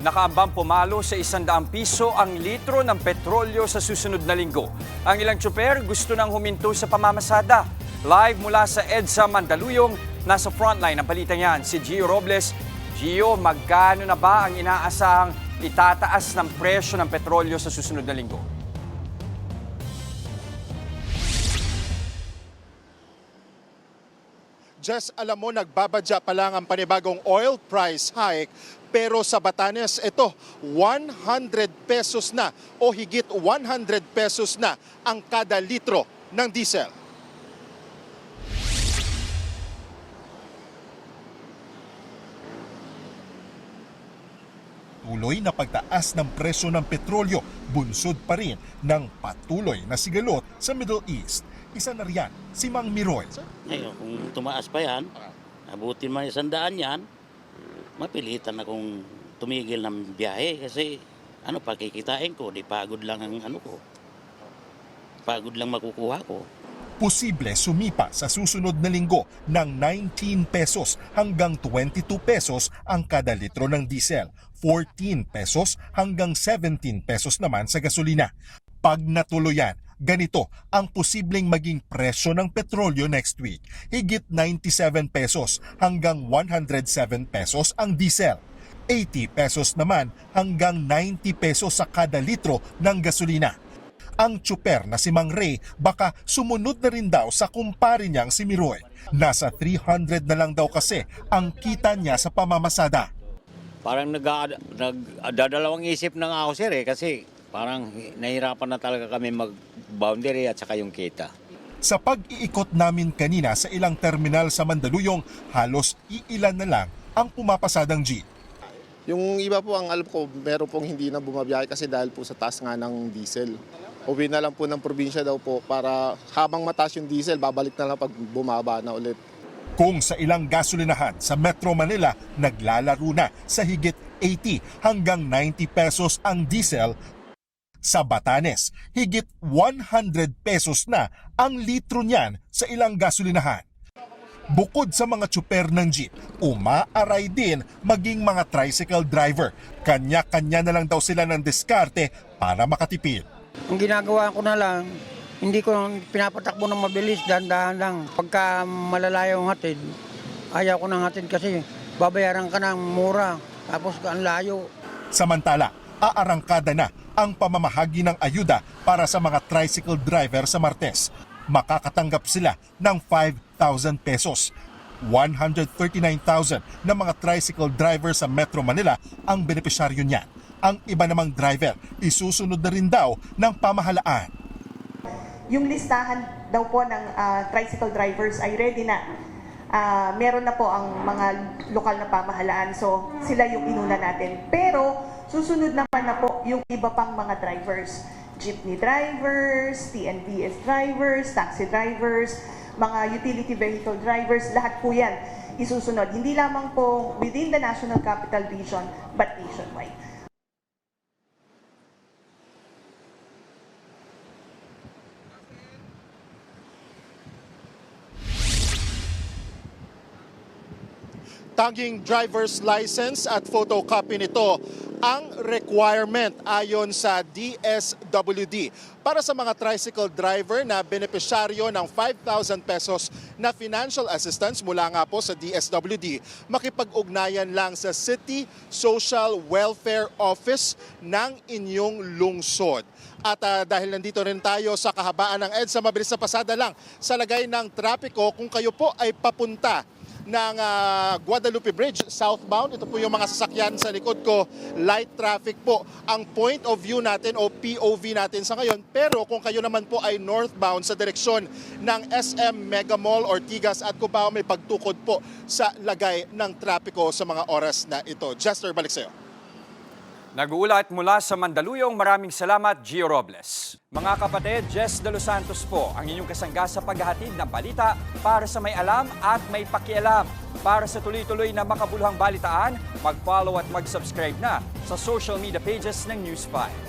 Nakaambang pumalo sa 100 piso ang litro ng petrolyo sa susunod na linggo. Ang ilang tsuper gusto nang huminto sa pamamasada. Live mula sa EDSA Mandaluyong, nasa frontline ng balita niyan si Gio Robles. Gio, magkano na ba ang inaasahang itataas ng presyo ng petrolyo sa susunod na linggo? Just alam mo, nagbabadya pa lang ang panibagong oil price hike, pero sa Batanes ito, 100 pesos na o higit 100 pesos na ang kada litro ng diesel. Tuloy na pagtaas ng presyo ng petrolyo, bunsod pa rin ng patuloy na sigalot sa Middle East. Isa na riyan, si Mang Miroy. Ngayon, kung tumaas pa yan, abutin man 100 yan, mapilitan akong tumigil ng biyahe kasi pakikitain ko, di pagod lang ang ko. Pagod lang makukuha ko. Posible sumipa sa susunod na linggo ng 19 pesos hanggang 22 pesos ang kada litro ng diesel, 14 pesos hanggang 17 pesos naman sa gasolina. Pag natuloyan, ganito ang posibleng maging presyo ng petrolyo next week. Higit 97 pesos hanggang 107 pesos ang diesel. 80 pesos naman hanggang 90 pesos sa kada litro ng gasolina. Ang tsuper na si Mang Ray baka sumunod na rin daw sa kumpare niyang si Miroy. Nasa 300 na lang daw kasi ang kita niya sa pamamasada. Parang nagdadalawang isip na nga ako sir kasi parang nahirapan na talaga kami mag-boundary at saka yung kita. Sa pag-iikot namin kanina sa ilang terminal sa Mandaluyong, halos iilan na lang ang pumapasadang jeep. Yung iba po, ang alam ko, meron pong hindi na bumabiyahe kasi dahil po sa taas nga ng diesel. Uwi na lang po ng probinsya daw po para habang mataas yung diesel, babalik na lang pag bumaba na ulit. Kung sa ilang gasolinahan sa Metro Manila, naglalaro na sa higit 80 hanggang 90 pesos ang diesel, sa Batanes, higit 100 pesos na ang litro niyan sa ilang gasolinahan. Bukod sa mga tsuper ng jeep, umaaray din maging mga tricycle driver. Kanya-kanya na lang daw sila ng diskarte para makatipid. Ang ginagawa ko na lang, hindi ko pinapatakbo ng mabilis, dahan-dahan lang. Pagka malalayo ang hatid, ayaw ko ng hatid kasi babayaran ka ng mura, tapos ang layo. Samantala, aarangkada na ang pamamahagi ng ayuda para sa mga tricycle driver sa Martes. Makakatanggap sila ng 5,000 pesos. 139,000 na mga tricycle driver sa Metro Manila ang benepisyaryo niyan. Ang iba namang driver, isusunod na rin daw ng pamahalaan. Yung listahan daw po ng tricycle drivers ay ready na. Meron na po ang mga lokal na pamahalaan, so sila yung inuna natin. Pero susunod naman na po yung iba pang mga drivers. Jeepney drivers, TNVS drivers, taxi drivers, mga utility vehicle drivers, lahat po yan isusunod. Hindi lamang po within the National Capital Region, but nationwide. Tanging driver's license at photocopy nito ang requirement ayon sa DSWD para sa mga tricycle driver na benepisyaryo ng 5,000 pesos na financial assistance mula nga po sa DSWD. Makipag-ugnayan lang sa City Social Welfare Office ng inyong lungsod. At dahil nandito rin tayo sa kahabaan ng EDSA, mabilis na pasada lang sa lagay ng trapiko kung kayo po ay papunta ng Guadalupe Bridge southbound. Ito po yung mga sasakyan sa likod ko. Light traffic po ang point of view natin o POV natin sa ngayon. Pero kung kayo naman po ay northbound sa direksyon ng SM Mega Mall, Ortigas at Cubao, may pagtukod po sa lagay ng trapiko sa mga oras na ito. Jester, balik sa'yo. Nag-uulat mula sa Mandaluyong, maraming salamat, Gio Robles. Mga kapatid, Jess De Los Santos po, ang inyong kasangga sa paghahatid ng balita para sa may alam at may pakialam. Para sa tuloy-tuloy na makabuluhang balitaan, mag-follow at mag-subscribe na sa social media pages ng News 5.